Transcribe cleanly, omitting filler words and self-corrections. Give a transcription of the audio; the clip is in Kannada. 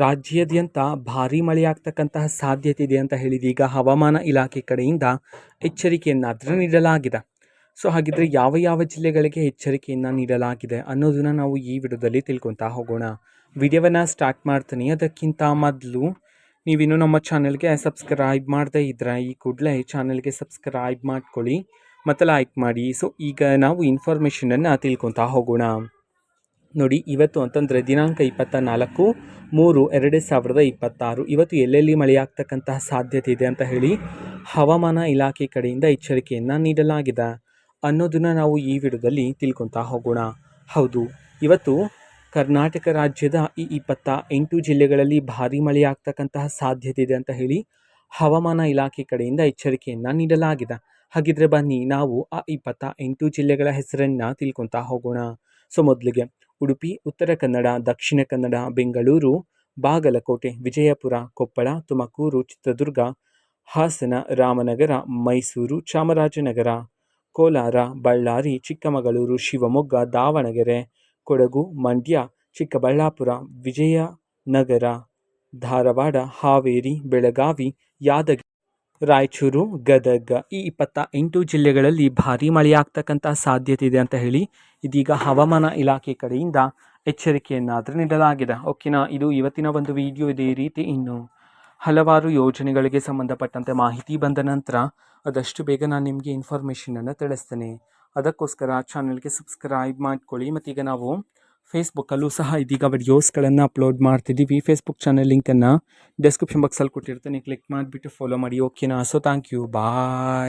ರಾಜ್ಯಾದ್ಯಂತ ಭಾರೀ ಮಳೆಯಾಗ್ತಕ್ಕಂತಹ ಸಾಧ್ಯತೆ ಇದೆ ಅಂತ ಹೇಳಿದೀಗ ಹವಾಮಾನ ಇಲಾಖೆ ಕಡೆಯಿಂದ ಎಚ್ಚರಿಕೆಯನ್ನಾದರೂ ನೀಡಲಾಗಿದೆ. ಸೊ ಹಾಗಿದ್ರೆ ಯಾವ ಯಾವ ಜಿಲ್ಲೆಗಳಿಗೆ ಎಚ್ಚರಿಕೆಯನ್ನು ನೀಡಲಾಗಿದೆ ಅನ್ನೋದನ್ನ ನಾವು ಈ ವಿಡಿಯೋದಲ್ಲಿ ತಿಳ್ಕೊತಾ ಹೋಗೋಣ. ವಿಡಿಯೋವನ್ನು ಸ್ಟಾರ್ಟ್ ಮಾಡ್ತೀನಿ. ಅದಕ್ಕಿಂತ ಮೊದಲು ನೀವಿನ್ನೂ ನಮ್ಮ ಚಾನೆಲ್ಗೆ ಸಬ್ಸ್ಕ್ರೈಬ್ ಮಾಡದೇ ಇದ್ದರೆ ಈ ಕೂಡಲೇ ಚಾನೆಲ್ಗೆ ಸಬ್ಸ್ಕ್ರೈಬ್ ಮಾಡ್ಕೊಳ್ಳಿ ಮತ್ತು ಲೈಕ್ ಮಾಡಿ. ಸೊ ಈಗ ನಾವು ಇನ್ಫಾರ್ಮೇಷನನ್ನು ತಿಳ್ಕೊತಾ ಹೋಗೋಣ. ನೋಡಿ, ಇವತ್ತು ಅಂತಂದರೆ ದಿನಾಂಕ 24/3/2026 ಇವತ್ತು ಎಲ್ಲೆಲ್ಲಿ ಮಳೆಯಾಗ್ತಕ್ಕಂತಹ ಸಾಧ್ಯತೆ ಇದೆ ಅಂತ ಹೇಳಿ ಹವಾಮಾನ ಇಲಾಖೆ ಕಡೆಯಿಂದ ಎಚ್ಚರಿಕೆಯನ್ನು ನೀಡಲಾಗಿದೆ ಅನ್ನೋದನ್ನು ನಾವು ಈ ವಿಡಿಯೋದಲ್ಲಿ ತಿಳ್ಕೊತಾ ಹೋಗೋಣ. ಹೌದು, ಇವತ್ತು ಕರ್ನಾಟಕ ರಾಜ್ಯದ ಈ 28 ಜಿಲ್ಲೆಗಳಲ್ಲಿ ಭಾರೀ ಮಳೆಯಾಗ್ತಕ್ಕಂತಹ ಸಾಧ್ಯತೆ ಇದೆ ಅಂತ ಹೇಳಿ ಹವಾಮಾನ ಇಲಾಖೆ ಕಡೆಯಿಂದ ಎಚ್ಚರಿಕೆಯನ್ನು ನೀಡಲಾಗಿದೆ. ಹಾಗಿದ್ರೆ ಬನ್ನಿ ನಾವು ಆ 28 ಜಿಲ್ಲೆಗಳ ಹೆಸರನ್ನು ತಿಳ್ಕೊತಾ ಹೋಗೋಣ. ಸೊ ಮೊದಲಿಗೆ ಉಡುಪಿ, ಉತ್ತರ ಕನ್ನಡ, ದಕ್ಷಿಣ ಕನ್ನಡ, ಬೆಂಗಳೂರು, ಬಾಗಲಕೋಟೆ, ವಿಜಯಪುರ, ಕೊಪ್ಪಳ, ತುಮಕೂರು, ಚಿತ್ರದುರ್ಗ, ಹಾಸನ, ರಾಮನಗರ, ಮೈಸೂರು, ಚಾಮರಾಜನಗರ, ಕೋಲಾರ, ಬಳ್ಳಾರಿ, ಚಿಕ್ಕಮಗಳೂರು, ಶಿವಮೊಗ್ಗ, ದಾವಣಗೆರೆ, ಕೊಡಗು, ಮಂಡ್ಯ, ಚಿಕ್ಕಬಳ್ಳಾಪುರ, ವಿಜಯನಗರ, ಧಾರವಾಡ, ಹಾವೇರಿ, ಬೆಳಗಾವಿ, ಯಾದಗಿರಿ, ರಾಯಚೂರು, ಗದಗ ಈ 28 ಜಿಲ್ಲೆಗಳಲ್ಲಿ ಭಾರೀ ಮಳೆಯಾಗ್ತಕ್ಕಂಥ ಸಾಧ್ಯತೆ ಇದೆ ಅಂತ ಹೇಳಿ ಇದೀಗ ಹವಾಮಾನ ಇಲಾಖೆ ಕಡೆಯಿಂದ ಎಚ್ಚರಿಕೆಯನ್ನಾದರೂ ನೀಡಲಾಗಿದೆ. ಓಕೆನಾ, ಇದು ಇವತ್ತಿನ ಒಂದು ವಿಡಿಯೋ. ಇದೇ ರೀತಿ ಇನ್ನು ಹಲವಾರು ಯೋಜನೆಗಳಿಗೆ ಸಂಬಂಧಪಟ್ಟಂತೆ ಮಾಹಿತಿ ಬಂದ ನಂತರ ಆದಷ್ಟು ಬೇಗ ನಾನು ನಿಮಗೆ ಇನ್ಫಾರ್ಮೇಷನನ್ನು ತಿಳಿಸ್ತೇನೆ. ಅದಕ್ಕೋಸ್ಕರ ಚಾನಲ್ಗೆ ಸಬ್ಸ್ಕ್ರೈಬ್ ಮಾಡ್ಕೊಳ್ಳಿ. ಮತ್ತೀಗ ನಾವು ಫೇಸ್ಬುಕ್ಕಲ್ಲೂ ಸಹ ಇದೀಗ ವಿಡಿಯೋಸ್ಗಳನ್ನು ಅಪ್ಲೋಡ್ ಮಾಡ್ತಿದ್ದೀವಿ. ಫೇಸ್ಬುಕ್ ಚಾನಲ್ ಲಿಂಕನ್ನು ಡಿಸ್ಕ್ರಿಪ್ಷನ್ ಬಾಕ್ಸಲ್ಲಿ ಕೊಟ್ಟಿರ್ತೀನಿ, ಕ್ಲಿಕ್ ಮಾಡಿಬಿಟ್ಟು ಫಾಲೋ ಮಾಡಿ. ಓಕೆನಾ, ಸೊ ಥ್ಯಾಂಕ್ ಯು, ಬಾಯ್.